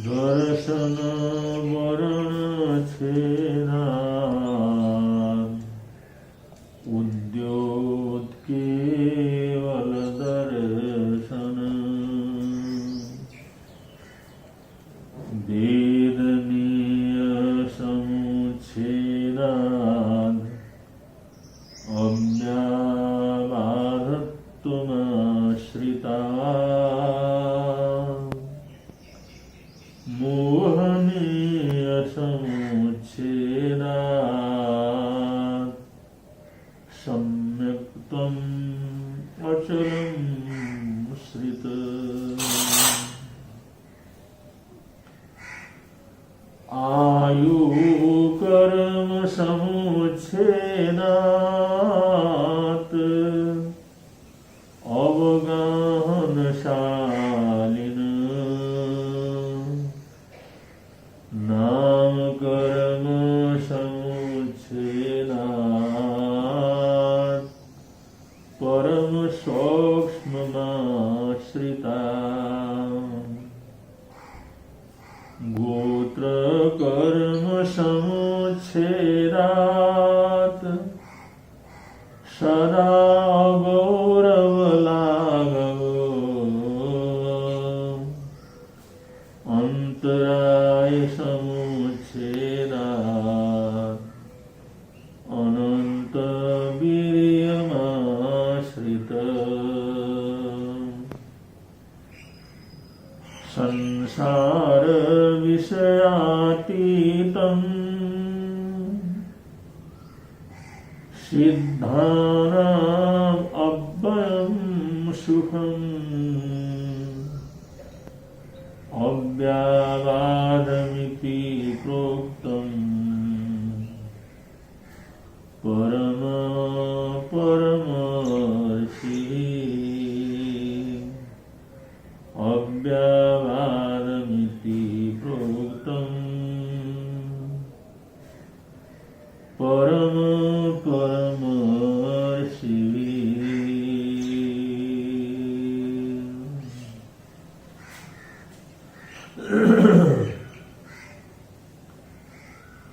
दर्शन वरण छेना उद्योत केवल दर्शन वेदनीय समुच्छेदाद अव्याबाधत्वमाश्रिता मोहनीय समुच्छेदात् सम्यक् त्वम् अचलं श्रित। आयु कर्म समुच्छेदात् अवगाहनशालिन नाम कर्म समुच्छेदात् परम सूक्ष्ममाश्रिता गोत्र कर्म समुच्छेदात् सदा गौरवलाघवो अंतराय समुच्छेदात् अनंत वीर्यमाश्रित संसार विषयातीतम् सिद्धानाम् अव्ययं सुखम् अव्याबाधमिति प्रोक्तम् परमर्षिः अव्याबाधमिति प्रोक्तम् परमर्षिः।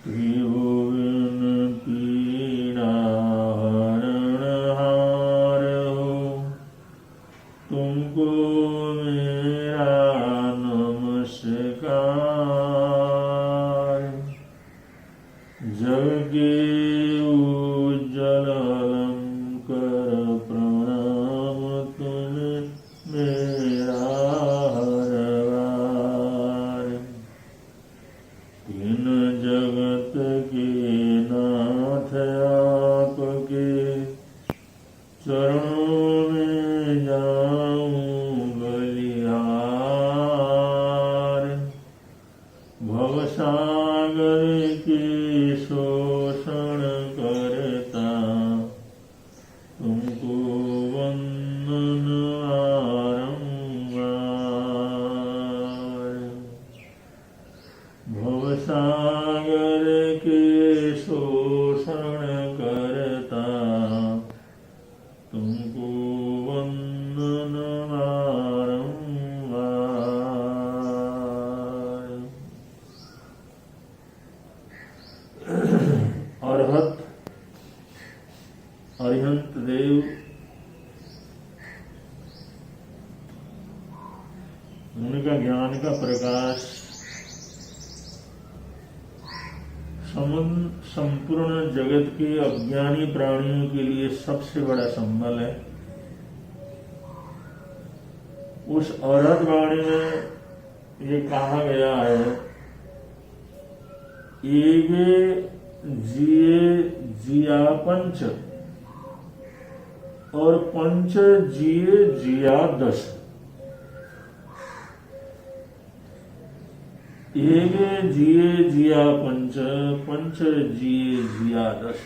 त्रिभुवन पीड़ाहरणहार हो तुमको मेरा नमस्कार। जग के उज्जवल अलंकर प्रणाम तुम्हें मेरा हरवार। तीन जगत के नाथ आपके चरणों में जाऊं बलिहार। भवसागर के शोषण करता तुमको वंदन बारंबार। भवसागर के शोषण करता तुमको वंदन बारंबार। अरहत अरिहंत देव उनका ज्ञान का प्रकाश संपूर्ण जगत के अज्ञानी प्राणियों के लिए सबसे बड़ा संबल है। उस अरहत वाणी में ये कहा गया है, एगे जिए जिया पंच और पंच जिए जिया 10। एगे जिए जिया पंच, पंच जिए जिया दस।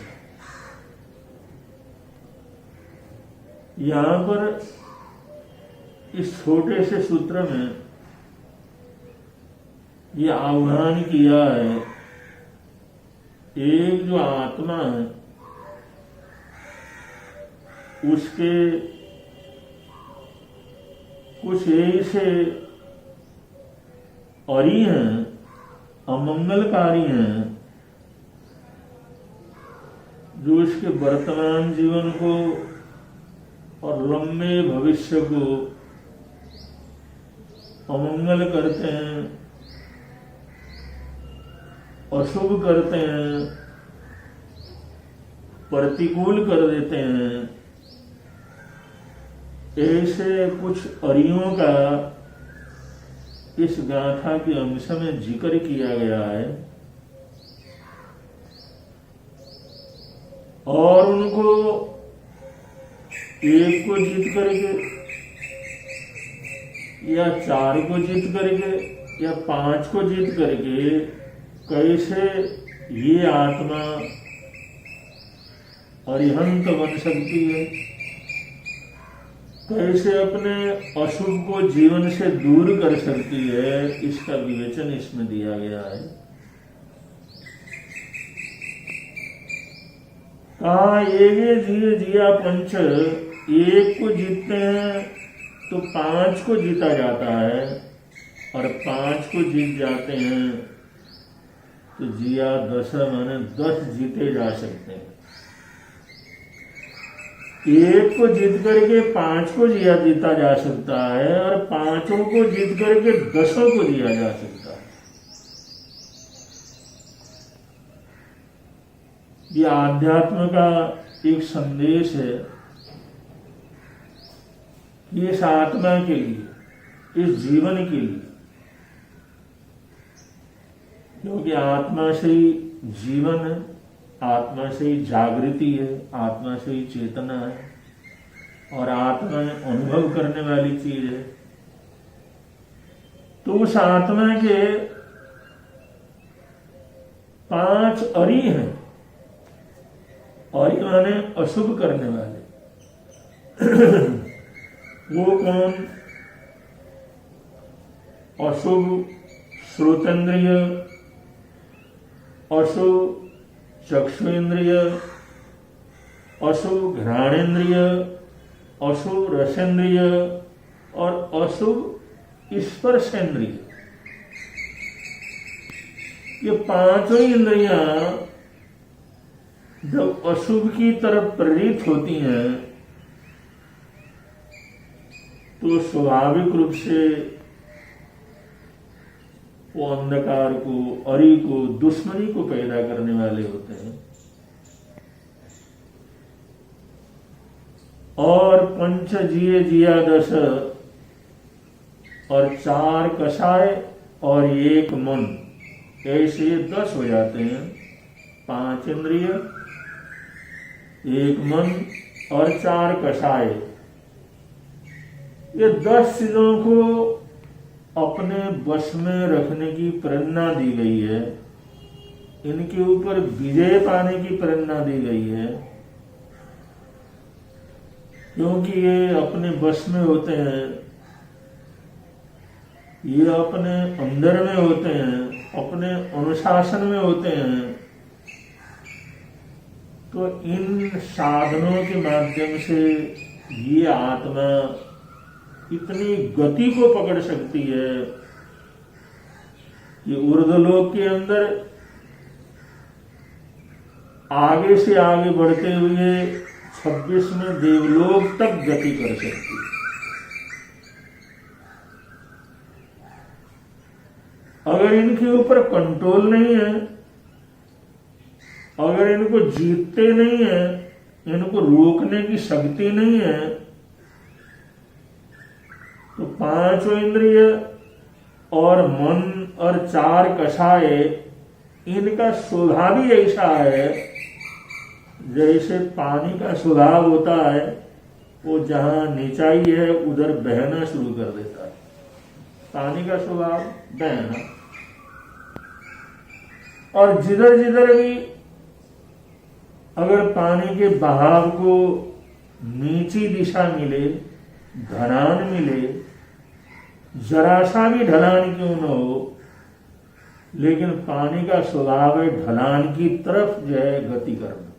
यहां पर इस छोटे से सूत्र में ये आह्वान किया है, एक जो आत्मा है उसके कुछ ऐसे अरी हैं, अमंगलकारी हैं, जो इसके वर्तमान जीवन को और लंबे भविष्य को अमंगल करते हैं, अशुभ करते हैं, प्रतिकूल कर देते हैं। ऐसे कुछ अरियों का इस गाथा के अंश में जिक्र किया गया है और उनको एक को जीत करके या चार को जीत करके या पांच को जीत करके कैसे ये आत्मा अरिहंत बन सकती है, कैसे अपने अशुभ को जीवन से दूर कर सकती है, इसका विवेचन इसमें दिया गया है। कहा ये जिए जिया पंच, एक को जीतते हैं तो पांच को जीता जाता है और पांच को जीत जाते हैं तो जिया दस, माने 10 जीते जा सकते हैं। एक को जीत करके पांच को जीता जा सकता है और पांचों को जीत करके 10 को जिया जा सकता है। ये आध्यात्म का एक संदेश है कि इस आत्मा के लिए, इस जीवन के लिए, क्योंकि आत्मा से ही जीवन है, आत्मा से ही जागृति है, आत्मा से ही चेतना है और आत्मा अनुभव करने वाली चीज है। तो उस आत्मा के 5 अरी हैं, अरी माने अशुभ करने वाले। वो कौन? अशुभ श्रोतेंद्रिय, अशुभ चक्षुरेंद्रिय, अशुभ घ्राणेन्द्रिय, अशुभ रसेंद्रिय और अशुभ स्पर्शेंद्रिय। ये 5 इंद्रियां जब अशुभ की तरफ प्रेरित होती हैं तो स्वाभाविक रूप से वो अंधकार को, अरी को, दुश्मनी को पैदा करने वाले होते हैं। और पंच जिए जिया दस और 4 कषाय और 1 मन, ऐसे 10 हो जाते हैं। 5 इंद्रिय, 1 मन और 4 कषाय, ये 10 चीजों को अपने वश में रखने की प्रेरणा दी गई है, इनके ऊपर विजय पाने की प्रेरणा दी गई है, क्योंकि ये अपने वश में होते हैं, ये अपने अंदर में होते हैं, अपने अनुशासन में होते हैं। तो इन साधनों के माध्यम से ये आत्मा इतनी गति को पकड़ सकती है कि ऊर्ध्वलोक के अंदर आगे से आगे बढ़ते हुए 26वें देवलोक तक गति कर सकती है। अगर इनके ऊपर कंट्रोल नहीं है, अगर इनको जीतते नहीं है, इनको रोकने की शक्ति नहीं है, तो 5 इंद्रिय और मन और 4 कषाय, इनका स्वभाव ही ऐसा है जैसे पानी का स्वभाव होता है, वो जहां नीचाई है उधर बहना शुरू कर देता है। पानी का स्वभाव बहना, और जिधर जिधर भी अगर पानी के बहाव को नीची दिशा मिले, ढलान मिले, जरा सा भी ढलान क्यों न हो, लेकिन पानी का स्वभाव है ढलान की तरफ जो है गति करना।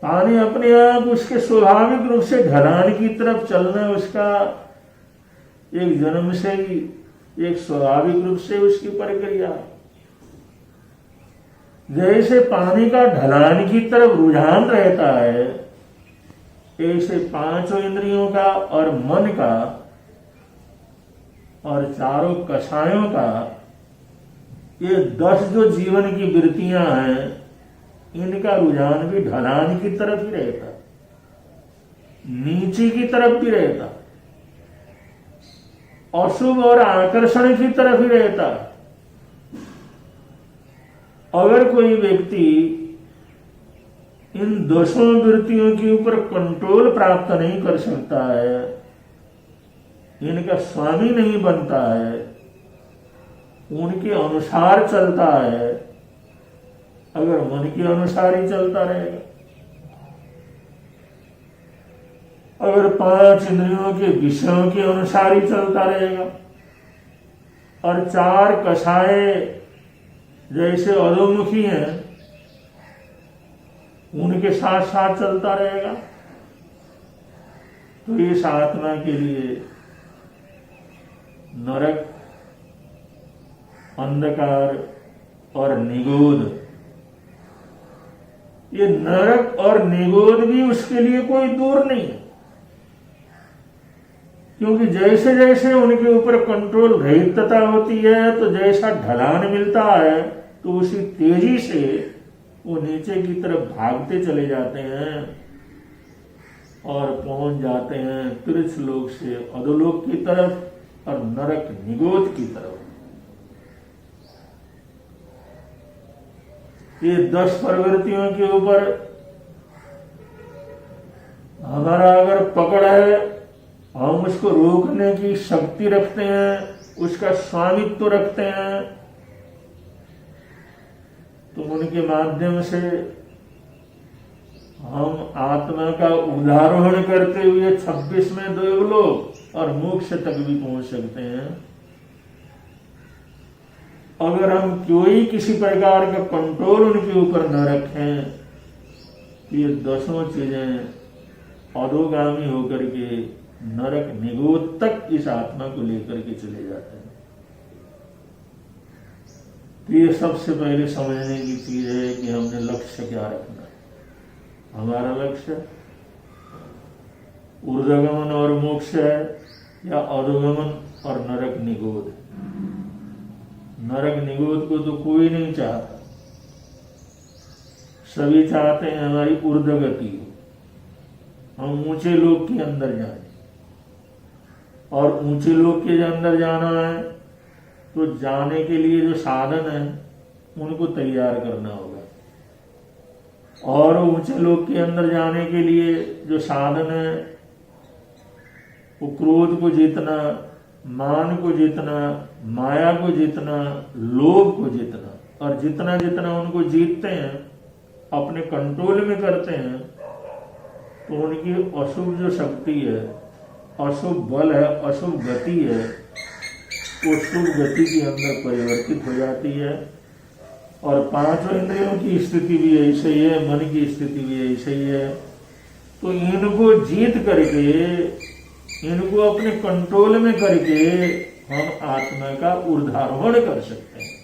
पानी अपने आप उसके स्वाभाविक रूप से ढलान की तरफ चलना, उसका एक जन्म से ही एक स्वाभाविक रूप से उसकी प्रक्रिया। जैसे पानी का ढलान की तरफ रुझान रहता है, ऐसे पांचों इंद्रियों का और मन का और चारों कषायों का, ये 10 जो जीवन की वृत्तियां हैं, इनका रुझान भी ढलान की तरफ ही रहता, नीचे की तरफ भी रहता, अशुभ और आकर्षण की तरफ ही रहता। अगर कोई व्यक्ति इन 10 वृत्तियों के ऊपर कंट्रोल प्राप्त नहीं कर सकता है, इनका स्वामी नहीं बनता है, उनके अनुसार चलता है, अगर मन के अनुसार ही चलता रहेगा, अगर 5 इंद्रियों के विषयों के अनुसार ही चलता रहेगा, और 4 कषाय जैसे अधोमुखी हैं उनके साथ साथ चलता रहेगा, तो इस आत्मा के लिए नरक, अंधकार और निगोध, ये नरक और निगोध भी उसके लिए कोई दूर नहीं है, क्योंकि जैसे जैसे उनके ऊपर कंट्रोल रहितता होती है, तो जैसा ढलान मिलता है तो उसी तेजी से वो नीचे की तरफ भागते चले जाते हैं और पहुंच जाते हैं तिरछ लोक से अधोलोक की तरफ और नरक निगोध की तरफ। ये 10 प्रवृत्तियों के ऊपर हमारा अगर पकड़ है, हम उसको रोकने की शक्ति रखते हैं, उसका स्वामित्व रखते हैं, तो उनके माध्यम से हम आत्मा का उदाहरण करते हुए 26 में देवलोक और मोक्ष तक भी पहुंच सकते हैं। अगर हम कोई किसी प्रकार का कंट्रोल उनके ऊपर न रखें, तो ये 10 चीजें अधोगामी होकर के नरक निगोध तक इस आत्मा को लेकर के चले जाते हैं। तो ये सबसे पहले समझने की चीज है कि हमने लक्ष्य क्या रखना है। हमारा लक्ष्य ऊर्ध्वगमन और मोक्ष है या अधोगमन और नरक निगोध। नरक निगोध को तो कोई नहीं चाहता, सभी चाहते हैं हमारी ऊर्ध्वगति हो, हम ऊंचे लोक के अंदर जाएं, और ऊंचे लोक के अंदर जाना है तो जाने के लिए जो साधन है उनको तैयार करना होगा, और ऊंचे लोक के अंदर जाने के लिए जो साधन है वो क्रोध को जीतना, मान को जीतना, माया को जीतना, लोभ को जीतना, और जितना जितना उनको जीतते हैं, अपने कंट्रोल में करते हैं, तो उनकी अशुभ जो शक्ति है, अशुभ बल है, अशुभ गति है, वो शुभ गति के अंदर परिवर्तित हो जाती है। और 5 इंद्रियों की स्थिति भी ऐसे ही है, मन की स्थिति भी ऐसे ही है। तो इनको जीत करके, इनको अपने कंट्रोल में करके हम आत्मा का ऊर्ध्वारोहण कर सकते हैं।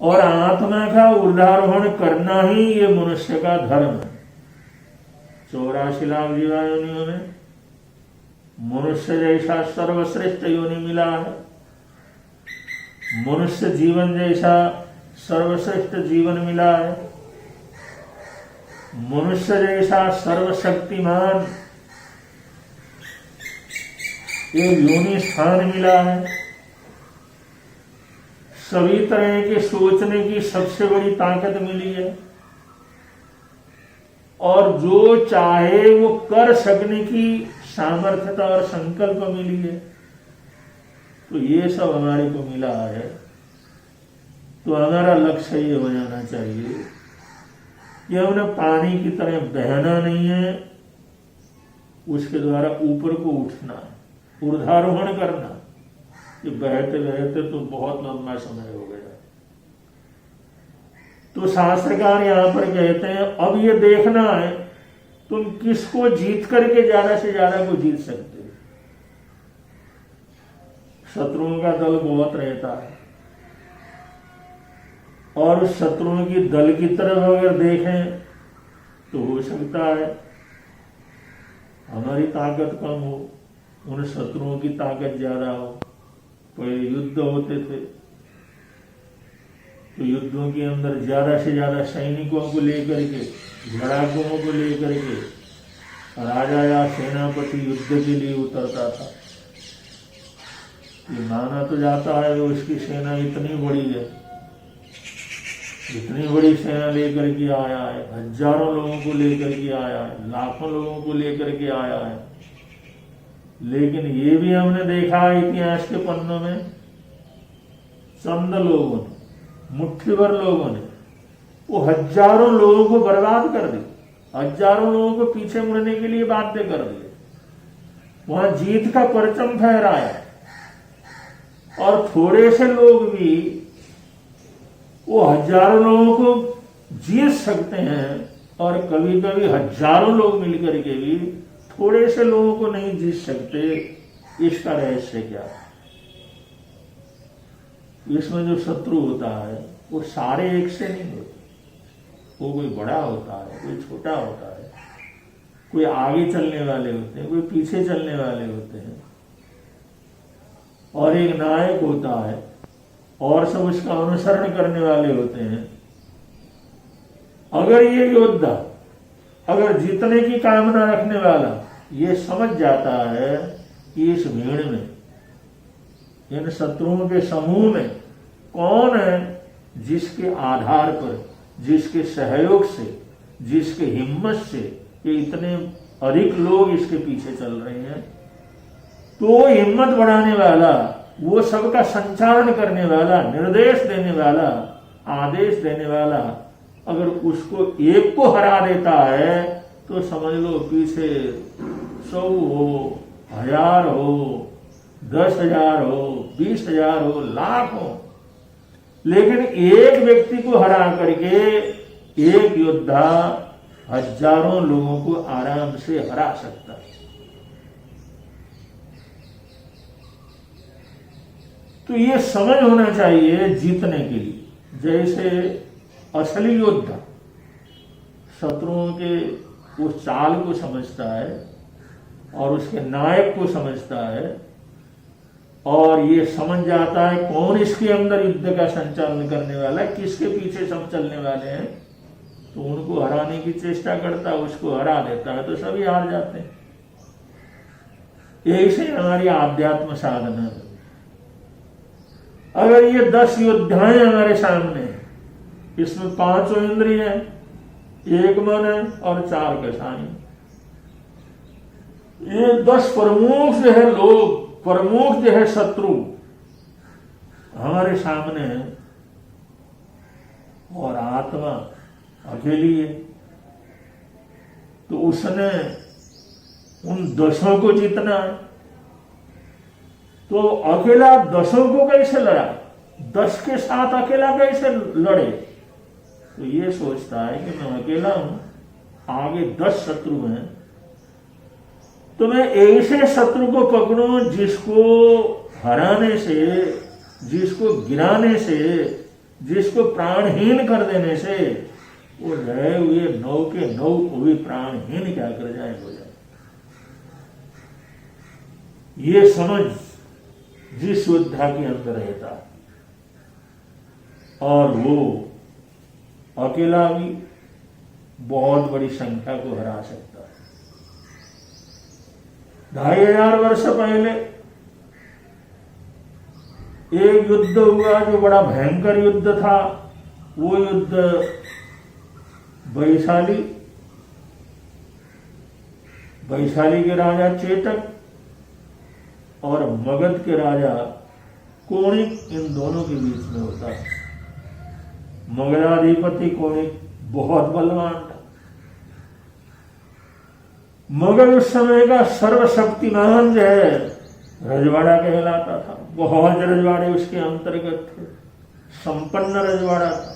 और आत्मा का ऊर्ध्वारोहण करना ही ये मनुष्य का धर्म है। 84 लाख जीवायोनियों में मनुष्य जैसा सर्वश्रेष्ठ योनि मिला है, मनुष्य जीवन जैसा सर्वश्रेष्ठ जीवन मिला है, मनुष्य जैसा सर्वशक्तिमान एक योनि स्थान मिला है, सभी तरह के सोचने की सबसे बड़ी ताकत मिली है, और जो चाहे वो कर सकने की सामर्थ्यता और संकल्प मिली है। तो ये सब हमारे को मिला है। तो हमारा लक्ष्य ये हो जाना चाहिए कि हमने पानी की तरह बहना नहीं है, उसके द्वारा ऊपर को उठना है, ऊर्ध्वारोहण करना। कि बहते बहते तो बहुत लंबा समय हो गया। तो शास्त्रकार यहां पर कहते हैं अब ये देखना है तुम किसको जीत करके ज्यादा से ज्यादा को जीत सकते हो। शत्रुओं का दल बहुत रहता है और उस शत्रुओं की दल की तरफ अगर देखें तो हो सकता है हमारी ताकत कम हो, उन शत्रुओं की ताकत ज्यादा हो। पहले युद्ध होते थे तो युद्धों के अंदर ज्यादा से ज्यादा सैनिकों को लेकर के, लड़ाकुओं को लेकर के राजा या सेनापति युद्ध के लिए उतरता था। ये माना तो जाता है कि उसकी सेना इतनी बड़ी है, इतनी बड़ी सेना लेकर के आया है, हजारों लोगों को लेकर के आया है, लाखों लोगों को लेकर के आया है। लेकिन ये भी हमने देखा है इतिहास के पन्नों में, चंद लोगों ने, मुट्ठी भर लोगों ने वो हजारों लोगों को बर्बाद कर दिया, हजारों लोगों को पीछे मुड़ने के लिए बाध्य कर दिए, वहां जीत का परचम फहराया। और थोड़े से लोग भी वो हजारों लोगों को जीत सकते हैं और कभी कभी हजारों लोग मिलकर के भी थोड़े से लोगों को नहीं जीत सकते। इसका रहस्य क्या है? इसमें जो शत्रु होता है वो सारे एक से नहीं होते, वो कोई बड़ा होता है, कोई छोटा होता है, कोई आगे चलने वाले होते हैं, कोई पीछे चलने वाले होते हैं, और एक नायक होता है और सब उसका अनुसरण करने वाले होते हैं। अगर ये योद्धा, अगर जीतने की कामना रखने वाला ये समझ जाता है कि इस भीड़ में, इन शत्रुओं के समूह में कौन है जिसके आधार पर, जिसके सहयोग से, जिसके हिम्मत से ये इतने अधिक लोग इसके पीछे चल रहे हैं, तो हिम्मत बढ़ाने वाला, वो सबका संचालन करने वाला, निर्देश देने वाला, आदेश देने वाला अगर उसको एक को हरा देता है तो समझ लो पीछे 100 हो, 1000 हो, 10,000 हो, 20,000 हो, लाख हो, लेकिन एक व्यक्ति को हरा करके एक योद्धा हजारों लोगों को आराम से हरा सकता है। तो ये समझ होना चाहिए जीतने के लिए। जैसे असली योद्धा शत्रुओं के उस चाल को समझता है और उसके नायक को समझता है और ये समझ जाता है कौन इसके अंदर युद्ध का संचालन करने वाला है, किसके पीछे सब चलने वाले हैं, तो उनको हराने की चेष्टा करता है, उसको हरा देता है तो सभी हार जाते हैं। यही से हमारी आध्यात्म साधना है। अगर ये 10 योद्धाएं हमारे सामने हैं, इसमें 5 इंद्रिय है, 1 मन है और 4 कसाई। ये 10 प्रमुख जो है लोग, प्रमुख जो है शत्रु हमारे सामने है और आत्मा अकेली है। तो उसने उन 10 को जीतना है, तो अकेला 10 को कैसे लड़ा, 10 के साथ अकेला कैसे लड़े? तो ये सोचता है कि मैं अकेला हूं, आगे 10 शत्रु हैं, तो मैं ऐसे शत्रु को पकड़ूं जिसको हराने से, जिसको गिराने से, जिसको प्राणहीन कर देने से वो रहे हुए 9 के 9 को भी प्राणहीन क्या कर जाए, हो जाए। ये समझ जिस योद्धा के अंदर रहता है, और वो अकेला भी बहुत बड़ी संख्या को हरा सकता है। 2500 वर्ष पहले एक युद्ध हुआ जो बड़ा भयंकर युद्ध था। वो युद्ध वैशाली के राजा चेतक और मगध के राजा कोणिक इन दोनों के बीच में होता है। मगधाधिपति कोणिक बहुत बलवान था। मगध उस समय का सर्वशक्तिमान जो है रजवाड़ा कहलाता था। बहुत रजवाड़े उसके अंतर्गत थे, संपन्न रजवाड़ा था।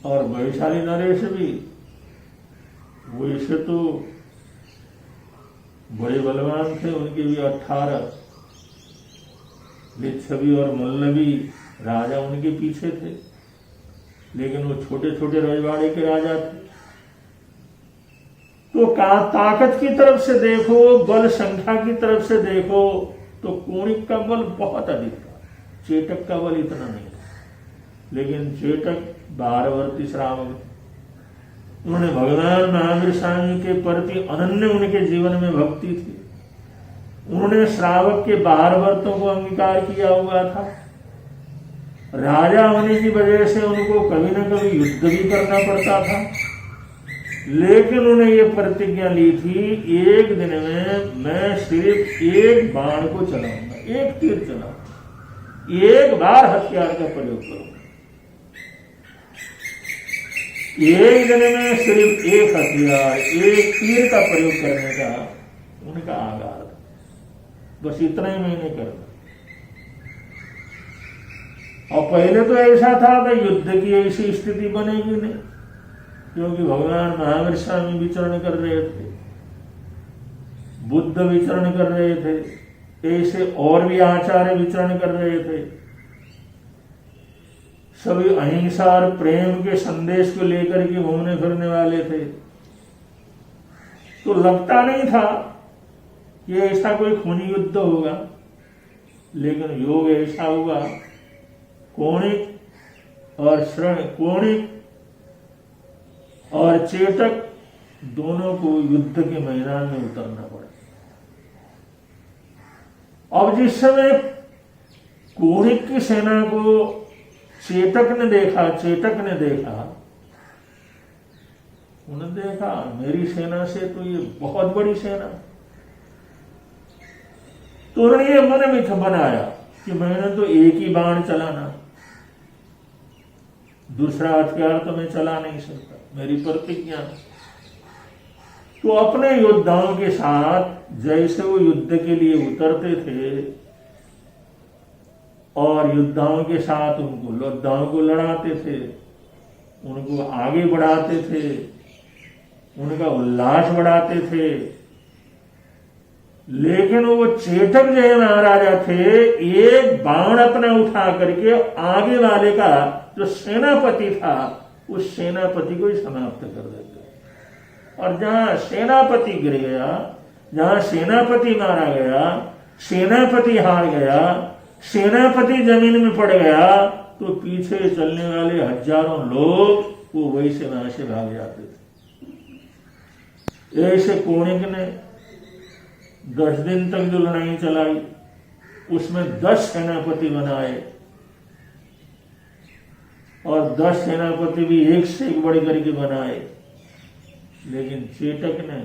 और वैशाली नरेश भी वैसे तो बड़े बलवान थे, उनके भी 18 लिच्छवी और मल्लवी राजा उनके पीछे थे, लेकिन वो छोटे छोटे रजवाड़े के राजा थे। तो ताकत की तरफ से देखो, बल संख्या की तरफ से देखो तो कोणिक का बल बहुत अधिक था, चेटक का बल इतना नहीं था। लेकिन चेटक 12 वर्षीय श्रावक, उन्होंने भगवान महावीर स्वामी के प्रति अनन्य उनके जीवन में भक्ति थी। उन्होंने श्रावक के 12 व्रतों को अंगीकार किया हुआ था। राजा होने की वजह से उनको कभी न कभी युद्ध भी करना पड़ता था, लेकिन उन्होंने ये प्रतिज्ञा ली थी, एक दिन में मैं सिर्फ एक बाण को चलाऊंगा, एक तीर चलाऊंगा, एक बार हथियार का प्रयोग करूंगा। एक दिन में सिर्फ एक हथियार, एक तीर का प्रयोग करने का उनका आगार था। बस इतना ही मैंने करना। और पहले तो ऐसा था कि युद्ध की ऐसी स्थिति बनेगी नहीं, क्योंकि भगवान महावीर स्वामी विचरण कर रहे थे, बुद्ध विचरण कर रहे थे, ऐसे और भी आचार्य विचरण कर रहे थे। सभी अहिंसा और प्रेम के संदेश को लेकर के घूमने फिरने वाले थे। तो लगता नहीं था कि ऐसा कोई खूनी युद्ध होगा, लेकिन योग ऐसा हुआ, कोणिक और चेटक दोनों को युद्ध के मैदान में उतरना पड़ा। अब जिस समय कोणिक की सेना को चेटक ने देखा, उन्होंने देखा मेरी सेना से तो ये बहुत बड़ी सेना, तो उन्होंने ये मन में बनाया कि मैंने तो एक ही बाण चलाना, दूसरा हथियार तो मैं चला नहीं सकता, मेरी प्रतिज्ञा। तो अपने योद्धाओं के साथ जैसे वो युद्ध के लिए उतरते थे और योद्धाओं के साथ योद्धाओं को लड़ाते थे, उनको आगे बढ़ाते थे, उनका उल्लास बढ़ाते थे, लेकिन वो चेटक जो है महाराजा थे, एक बाण अपना उठा करके आगे वाले का जो सेनापति था उस सेनापति को ही समाप्त कर देते। और जहां सेनापति गिर गया, जहां सेनापति मारा गया, सेनापति हार गया, सेनापति जमीन में पड़ गया, तो पीछे चलने वाले हजारों लोग वो वैसे वहां से भाग जाते थे। ऐसे कोणिक ने 10 दिन तक जो लड़ाई चलाई, उसमें 10 सेनापति बनाए, और 10 सेनापति भी एक से एक बढ़ करके बनाए। लेकिन चेटक ने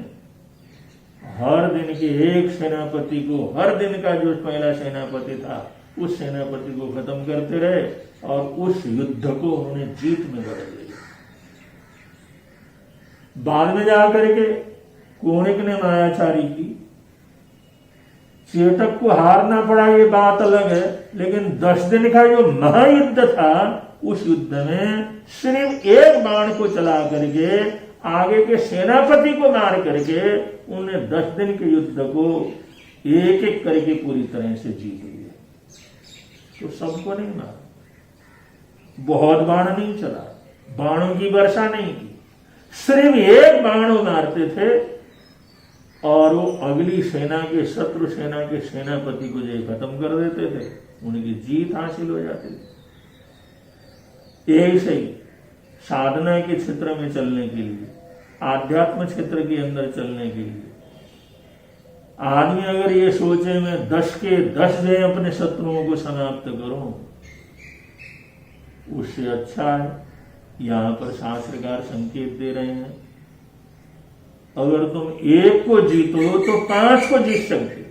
हर दिन के एक सेनापति को, हर दिन का जो पहला सेनापति था उस सेनापति को खत्म करते रहे, और उस युद्ध को उन्होंने जीत में बदल दिया। बाद में जाकर के कोणिक ने मायाचारी की, चेटक को हारना पड़ा ये बात अलग है, लेकिन 10 दिन का जो महायुद्ध था उस युद्ध में सिर्फ एक बाण को चला करके आगे के सेनापति को मार करके उन्होंने 10 दिन के युद्ध को एक एक करके पूरी तरह से जीत लिया। तो सबको नहीं मारा, बहुत बाण नहीं चला, बाणों की वर्षा नहीं की, सिर्फ एक बाण वो मारते थे और वो अगली सेना के, शत्रु सेना के सेनापति को जो खत्म कर देते थे, उनकी जीत हासिल हो जाती थी। ऐसे ही साधना के क्षेत्र में चलने के लिए, आध्यात्म क्षेत्र के अंदर चलने के लिए आदमी अगर ये सोचे मैं 10 के 10 जो अपने शत्रुओं को समाप्त करूं, उससे अच्छा है। यहां पर शास्त्रकार संकेत दे रहे हैं, अगर तुम एक को जीतो तो 5 को जीत सकते हो।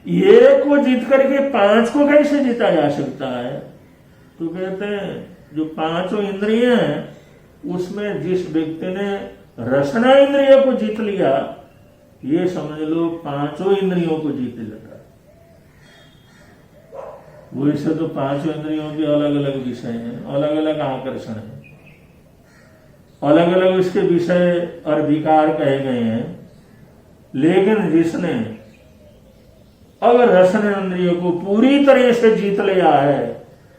एक को जीत करके 5 को कैसे जीता जा सकता है? तो कहते हैं जो 5 इंद्रियां हैं उसमें जिस व्यक्ति ने रसना इंद्रिय को जीत लिया, ये समझ लो 5 इंद्रियों को जीत लेता। वैसे तो 5 इंद्रियों के अलग अलग विषय हैं, अलग अलग आकर्षण है, अलग अलग उसके विषय और विकार कहे गए हैं। लेकिन जिसने अगर रसन इंद्रिय को पूरी तरह से जीत लिया है,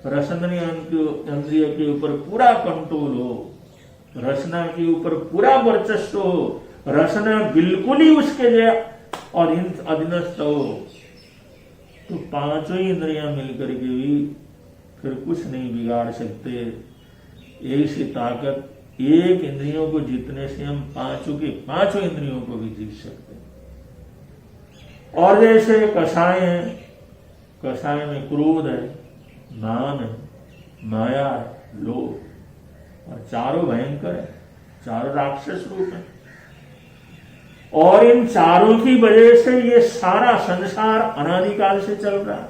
रसन इंद्रिय के ऊपर पूरा कंट्रोल हो, रसना के ऊपर पूरा वर्चस्व हो, रसना बिल्कुल ही उसके अधीनस्थ हो, तो 5 इंद्रियां मिलकर के भी फिर कुछ नहीं बिगाड़ सकते। ऐसी ताकत एक इंद्रियों को जीतने से हम 5 इंद्रियों को भी जीत सकते हैं। और जैसे कषाय है, कषाय में क्रोध है, मान है, माया है, लोभ, और चारों भयंकर है, चारों राक्षस रूप है। और इन चारों की वजह से ये सारा संसार अनादिकाल से चल रहा है।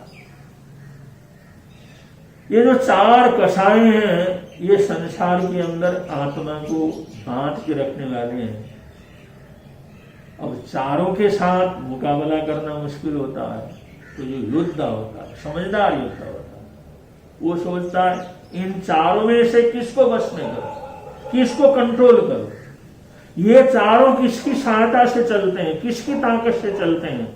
ये जो 4 कषाय हैं ये संसार के अंदर आत्मा को बांध के रखने वाले हैं। अब चारों के साथ मुकाबला करना मुश्किल होता है, तो जो योद्धा होता है, समझदार योद्धा होता है, वो सोचता है इन चारों में से किसको बस में करो, किसको कंट्रोल करो। ये चारों किसकी सहायता से चलते हैं, किसकी ताकत से चलते हैं।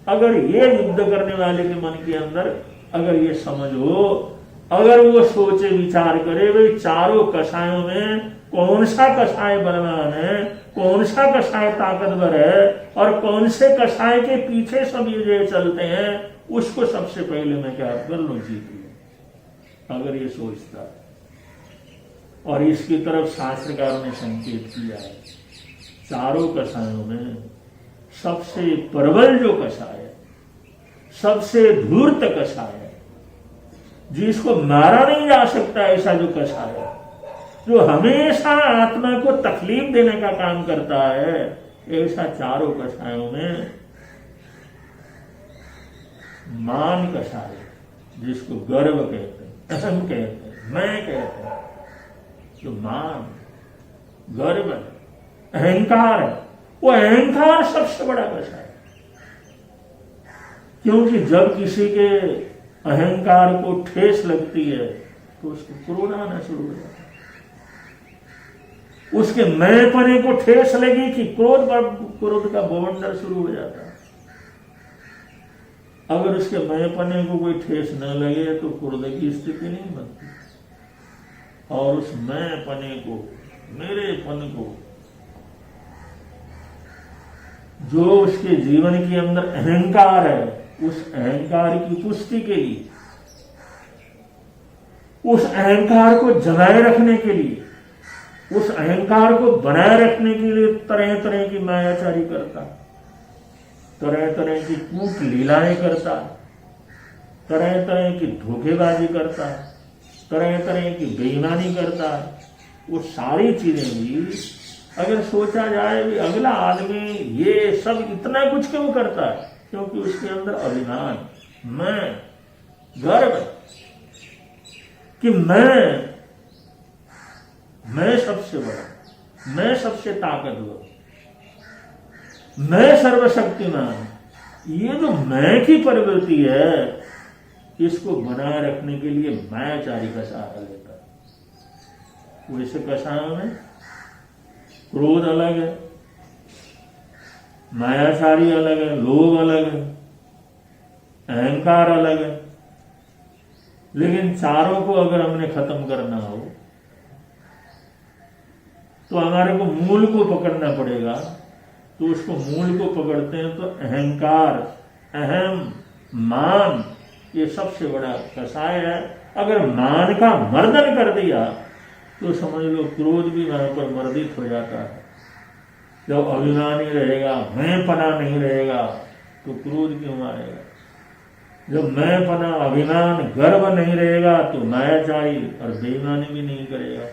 अगर ये युद्ध करने वाले के मन के अंदर अगर ये समझ हो, अगर वो सोचे विचार करे भाई चारों कषायों में कौन सा कषाय बलवान है, कौन सा कषाय ताकतवर है, और कौन से कषाय के पीछे सब ये चलते हैं, उसको सबसे पहले मैं क्या कर लूं, जीत लूं। अगर ये सोचता है, और इसकी तरफ शास्त्रकारों ने संकेत किया है, चारों कषायों में सबसे प्रबल जो कषाय है, सबसे धूर्त कषाय है, जिसको मारा नहीं जा सकता, ऐसा जो कषाय है, जो हमेशा आत्मा को तकलीफ देने का काम करता है, ऐसा चारों कषायों में मान कषाय, जिसको गर्व कहते हैं, अहम कहते हैं, मैं कहते हैं, जो मान, गर्व, अहंकार है, वो अहंकार सबसे बड़ा कषाय है। क्योंकि जब किसी के अहंकार को ठेस लगती है तो उसको क्रोध आना शुरू हो जाता है। उसके मैंपने को ठेस लगी कि क्रोध का बवंडर शुरू हो जाता है। अगर उसके मैंपने को कोई ठेस न लगे तो क्रोध की स्थिति नहीं बनती, और उस मैंपने को, मेरेपन को, जो उसके जीवन के अंदर अहंकार है, उस अहंकार की पुष्टि के लिए, उस अहंकार को जगाए रखने के लिए, उस अहंकार को बनाए रखने के लिए तरह तरह की मायाचारी करता, तरह तरह की कूट लीलाएं करता, तरह तरह की धोखेबाजी करता, तरह तरह की बेईमानी करता। वो सारी चीजें भी अगर सोचा जाए भी अगला आदमी ये सब इतना कुछ क्यों करता है, क्योंकि उसके अंदर अभिमान, मैं, गर्व कि मैं सबसे बड़ा, मैं सबसे ताकतवर, मैं सर्वशक्तिमान। ये जो मैं की प्रवृत्ति है, इसको बनाए रखने के लिए मायाचारी का सहारा लेता है। वैसे कषायों में क्रोध अलग है, मायाचारी अलग है, लोभ अलग है, अहंकार अलग है। लेकिन चारों को अगर हमने खत्म करना हो तो हमारे को मूल को पकड़ना पड़ेगा। तो उसको मूल को पकड़ते हैं तो अहंकार, अहम, मान, ये सबसे बड़ा कषाय है। अगर मान का मर्दन कर दिया तो समझ लो क्रोध भी वहां पर मर्दित हो जाता है। जब अभिमानी रहेगा, मैं पना नहीं रहेगा तो क्रोध क्यों आएगा। जब मैं पना, अभिमान, गर्व नहीं रहेगा तो मायाचारी और बेईमानी भी नहीं करेगा।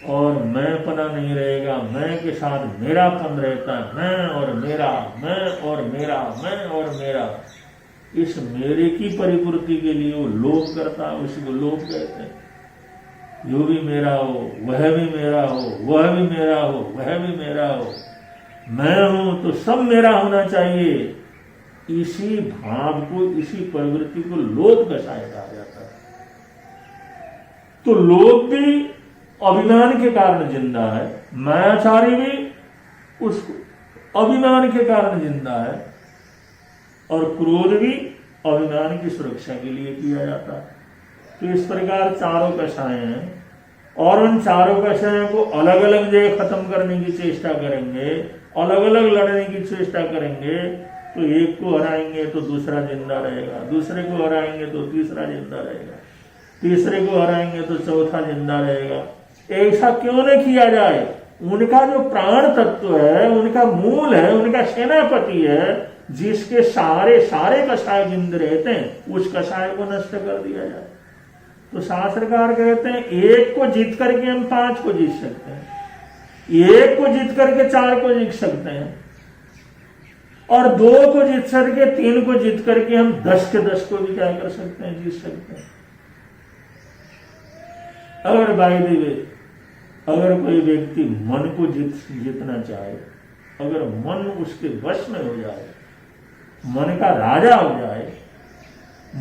और मैंपना नहीं रहेगा, मैं के साथ मेरापन रहता है, मैं और मेरा, मैं और मेरा, मैं और मेरा। इस मेरे की परिपूर्ति के लिए वो लोभ करता है, उसी को लोभ कहते हैं। यो भी मेरा हो, वह भी मेरा हो, वह भी मेरा हो, वह भी मेरा हो, मैं हूं तो सब मेरा होना चाहिए। इसी भाव को, इसी प्रवृत्ति को लोभ कषाय कहा जाता है। तो लोभ भी अभिमान के कारण जिंदा है, मायाचारी भी उसको अभिमान के कारण जिंदा है, और क्रोध भी अभिमान की सुरक्षा के लिए किया जाता है। तो इस प्रकार चारों कषाय हैं, और उन चारों कषायों को अलग अलग जगह खत्म करने की चेष्टा करेंगे, अलग अलग लड़ने की चेष्टा करेंगे, तो एक को हराएंगे तो दूसरा जिंदा रहेगा, दूसरे को हराएंगे तो तीसरा जिंदा रहेगा, तीसरे को हराएंगे तो चौथा जिंदा रहेगा। ऐसा क्यों न किया जाए? उनका जो प्राण तत्व है, उनका मूल है, उनका सेनापति है, जिसके सारे सारे कषाय जिंदा रहते हैं, उस कषाय को नष्ट कर दिया जाए। तो शास्त्रकार कहते हैं एक को जीत करके हम 5 को जीत सकते हैं, एक को जीत करके 4 को जीत सकते हैं, और 2 को जीत करके 3 को जीत करके हम 10 के 10 को भी क्या कर सकते हैं, जीत सकते हैं। अगर बाय द वे अगर कोई व्यक्ति मन को जीतना चाहे, अगर मन उसके वश में हो जाए, मन का राजा हो जाए,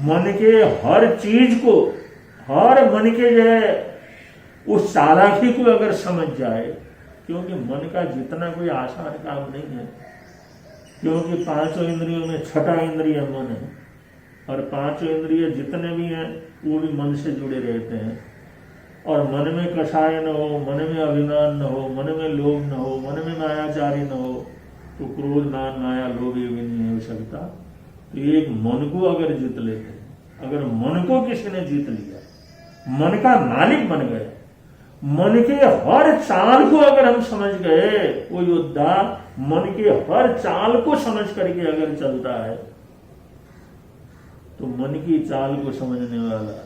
मन के हर चीज को, हर मन के जो है उस चालाकी को अगर समझ जाए, क्योंकि मन का जितना कोई आसान काम नहीं है, क्योंकि 5 इंद्रियों में छठा इंद्रिय मन है, और 5 इंद्रिय जितने भी हैं वो भी मन से जुड़े रहते हैं। और मन में कषाय न हो, मन में अभिमान न हो, मन में लोभ न हो, मन में मायाचारी न हो, तो क्रोध मान माया लोभ ये भी नहीं हो सकता। तो एक मन को अगर जीत लेते हैं, अगर मन को किसी ने जीत लिया, मन का मालिक बन गए, मन के हर चाल को अगर हम समझ गए, वो योद्धा मन के हर चाल को समझ करके अगर चलता है, तो मन की चाल को समझने वाला,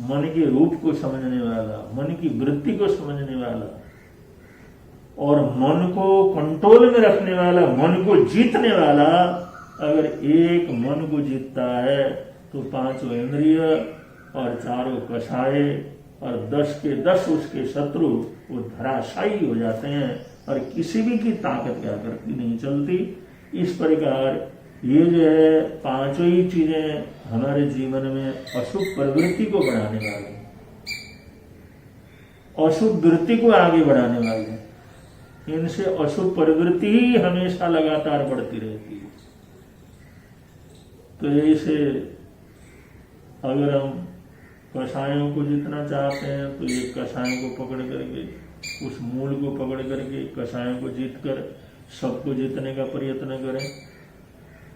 मन के रूप को समझने वाला, मन की वृत्ति को समझने वाला, और मन को कंट्रोल में रखने वाला, मन को जीतने वाला अगर एक मन को जीतता है, तो 5 इंद्रिय और 4 कषाय और 10 के 10 उसके शत्रु वो धराशायी हो जाते हैं, और किसी भी की ताकत क्या करती नहीं चलती। इस प्रकार ये जो है 5 ही चीजें हमारे जीवन में अशुभ प्रवृत्ति को बढ़ाने वाले, अशुभ वृत्ति को आगे बढ़ाने वाले, इनसे अशुभ प्रवृत्ति ही हमेशा लगातार बढ़ती रहती है। तो ऐसे अगर हम कषायों को जीतना चाहते हैं, तो ये कषायों को पकड़ करके, उस मूल को पकड़ करके कषायों को जीत कर सबको जीतने का प्रयत्न करें।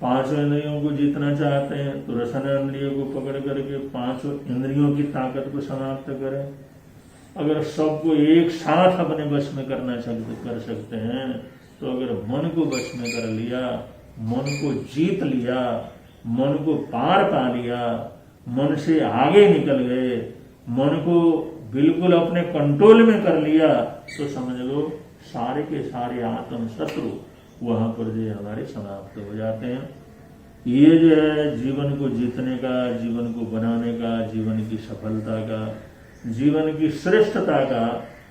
5 इंद्रियों को जीतना चाहते हैं तो रसनेन्द्रियों को पकड़ करके 5 इंद्रियों की ताकत को समाप्त करें। अगर सबको एक साथ अपने वश में कर सकते हैं, तो अगर मन को वश में कर लिया, मन को जीत लिया, मन को पार पा लिया, मन से आगे निकल गए, मन को बिल्कुल अपने कंट्रोल में कर लिया, तो समझ लो सारे के सारे आत्म शत्रु वहां पर जो हमारे समाप्त हो जाते हैं। ये जो है जीवन को जीतने का, जीवन को बनाने का, जीवन की सफलता का, जीवन की श्रेष्ठता का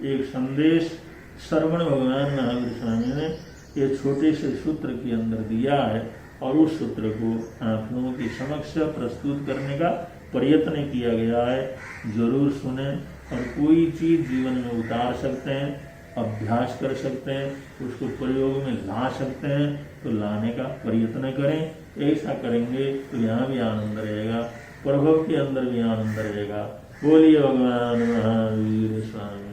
एक संदेश श्रवण भगवान महावीर स्वामी ने ये छोटे से सूत्र के अंदर दिया है, और उस सूत्र को आप लोगों के समक्ष प्रस्तुत करने का प्रयत्न किया गया है। जरूर सुने, और कोई चीज जीवन में उतार सकते हैं, अभ्यास कर सकते हैं, उसको प्रयोग में ला सकते हैं, तो लाने का प्रयत्न करें। ऐसा करेंगे तो यहाँ भी आनंद रहेगा, प्रभु के अंदर भी आनंद रहेगा। बोलिए भगवान महावीर स्वामी।